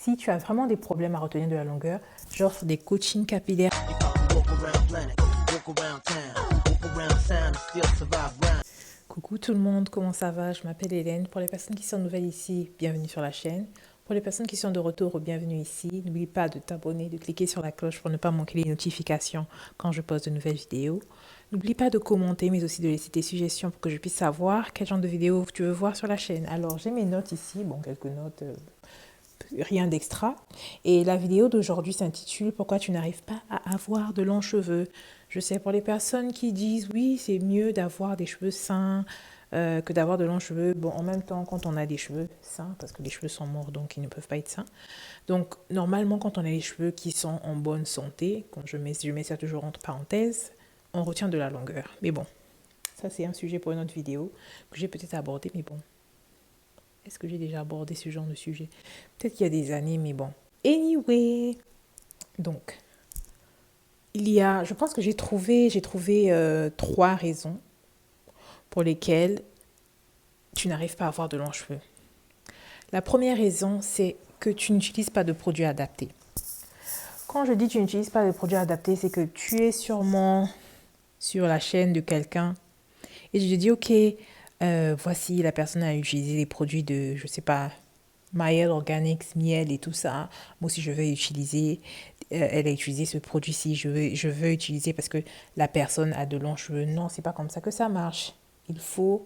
Si tu as vraiment des problèmes à retenir de la longueur, j'offre des coachings capillaires. Coucou tout le monde, comment ça va? Je m'appelle Hélène. Pour les personnes qui sont nouvelles ici, bienvenue sur la chaîne. Pour les personnes qui sont de retour, bienvenue ici. N'oublie pas de t'abonner, de cliquer sur la cloche pour ne pas manquer les notifications quand je poste de nouvelles vidéos. N'oublie pas de commenter, mais aussi de laisser tes suggestions pour que je puisse savoir quel genre de vidéo tu veux voir sur la chaîne. Alors, j'ai mes notes ici, bon, quelques notes, rien d'extra. Et la vidéo d'aujourd'hui s'intitule « Pourquoi tu n'arrives pas à avoir de longs cheveux ?» Je sais, pour les personnes qui disent « Oui, c'est mieux d'avoir des cheveux sains que d'avoir de longs cheveux. » Bon, en même temps, quand on a des cheveux sains, parce que les cheveux sont morts, donc ils ne peuvent pas être sains. Donc, normalement, quand on a les cheveux qui sont en bonne santé, quand je mets ça toujours entre parenthèses, on retient de la longueur. Mais bon, ça c'est un sujet pour une autre vidéo que j'ai peut-être abordé, mais bon. Est-ce que j'ai déjà abordé ce genre de sujet? Peut-être qu'il y a des années, mais bon. Anyway, donc, je pense que j'ai trouvé 3 raisons pour lesquelles tu n'arrives pas à avoir de longs cheveux. La première raison, c'est que tu n'utilises pas de produits adaptés. Quand je dis tu n'utilises pas de produits adaptés, c'est que tu es sûrement sur la chaîne de quelqu'un et je te dis, ok, voici, la personne a utilisé les produits de, je sais pas, Mielle Organics, miel et tout ça. Moi aussi, je vais utiliser. Elle a utilisé ce produit-ci. Je veux utiliser parce que la personne a de longs cheveux. Non, c'est pas comme ça que ça marche. Il faut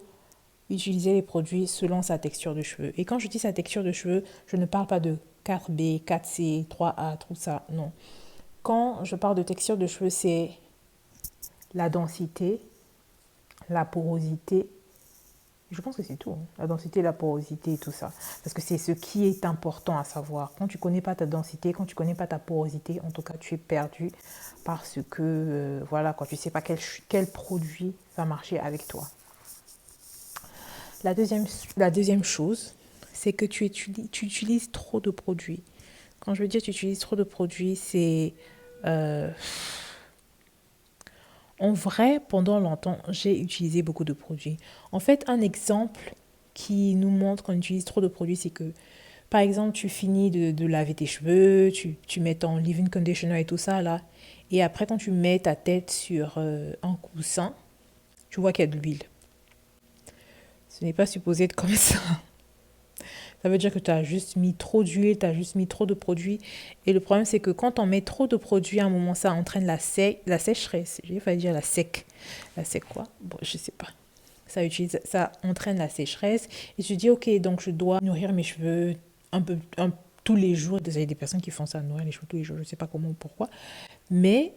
utiliser les produits selon sa texture de cheveux. Et quand je dis sa texture de cheveux, je ne parle pas de 4B, 4C, 3A, tout ça. Non. Quand je parle de texture de cheveux, c'est la densité, la porosité. Je pense que c'est tout, hein. La densité, la porosité et tout ça. Parce que c'est ce qui est important à savoir. Quand tu ne connais pas ta densité, quand tu ne connais pas ta porosité, en tout cas, tu es perdu parce que, voilà, quand tu ne sais pas quel produit va marcher avec toi. La deuxième chose, c'est que tu utilises trop de produits. Quand je veux dire tu utilises trop de produits, c'est... En vrai, pendant longtemps, j'ai utilisé beaucoup de produits. En fait, un exemple qui nous montre qu'on utilise trop de produits, c'est que, par exemple, tu finis de laver tes cheveux, tu mets ton leave-in conditioner et tout ça, là. Et après, quand tu mets ta tête sur un coussin, tu vois qu'il y a de l'huile. Ce n'est pas supposé être comme ça. Ça veut dire que tu as juste mis trop d'huile, tu as juste mis trop de produits. Et le problème, c'est que quand on met trop de produits, à un moment, ça entraîne la sécheresse. J'ai failli dire la sec. La sec quoi? Bon, je sais pas. Ça entraîne la sécheresse. Et je dis, ok, donc je dois nourrir mes cheveux tous les jours. Il y a des personnes qui font ça, nourrir les cheveux tous les jours. Je ne sais pas comment ou pourquoi. Mais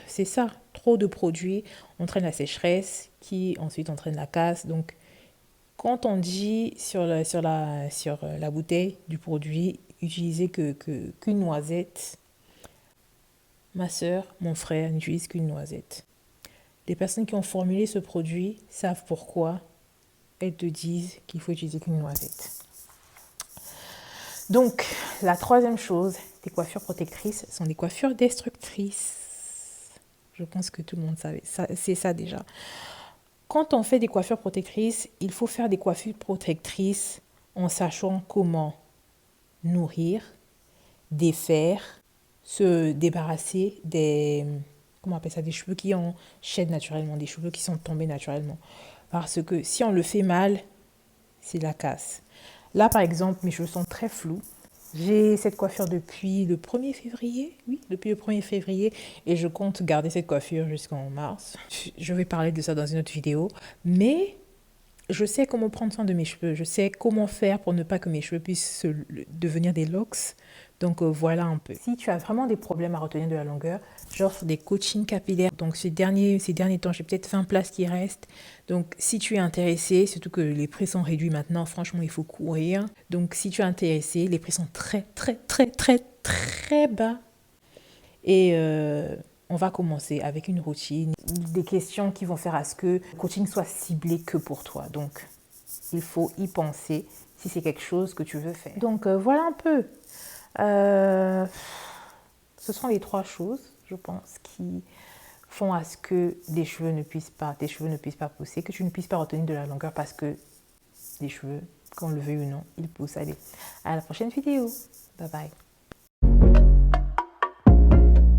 c'est ça. Trop de produits entraîne la sécheresse qui ensuite entraîne la casse. Donc, quand on dit sur la bouteille du produit, utilisez qu'une noisette, ma soeur, mon frère n'utilisent qu'une noisette. Les personnes qui ont formulé ce produit savent pourquoi elles te disent qu'il faut utiliser qu'une noisette. Donc, la troisième chose, des coiffures protectrices sont des coiffures destructrices. Je pense que tout le monde savait. C'est ça déjà. Quand on fait des coiffures protectrices, il faut faire des coiffures protectrices en sachant comment nourrir, défaire, se débarrasser comment on appelle ça, des cheveux qui enchaînent naturellement, des cheveux qui sont tombés naturellement. Parce que si on le fait mal, c'est la casse. Là, par exemple, mes cheveux sont très flous. J'ai cette coiffure depuis le 1er février. Oui, depuis le 1er février. Et je compte garder cette coiffure jusqu'en mars. Je vais parler de ça dans une autre vidéo. Mais je sais comment prendre soin de mes cheveux. Je sais comment faire pour ne pas que mes cheveux puissent devenir des locks. Donc voilà un peu. Si tu as vraiment des problèmes à retenir de la longueur, j'offre des coachings capillaires. Donc ces derniers temps, j'ai peut-être 20 places qui restent. Donc si tu es intéressé, surtout que les prix sont réduits maintenant, franchement, il faut courir. Donc si tu es intéressé, les prix sont très, très, très, très, très bas. Et on va commencer avec une routine, des questions qui vont faire à ce que le coaching soit ciblé que pour toi. Donc, il faut y penser si c'est quelque chose que tu veux faire. Donc, voilà un peu. Ce sont les 3 choses, je pense, qui font à ce que tes cheveux ne puissent pas pousser, que tu ne puisses pas retenir de la longueur parce que les cheveux qu'on le veuille ou non, il pousse. Allez, à la prochaine vidéo. Bye bye.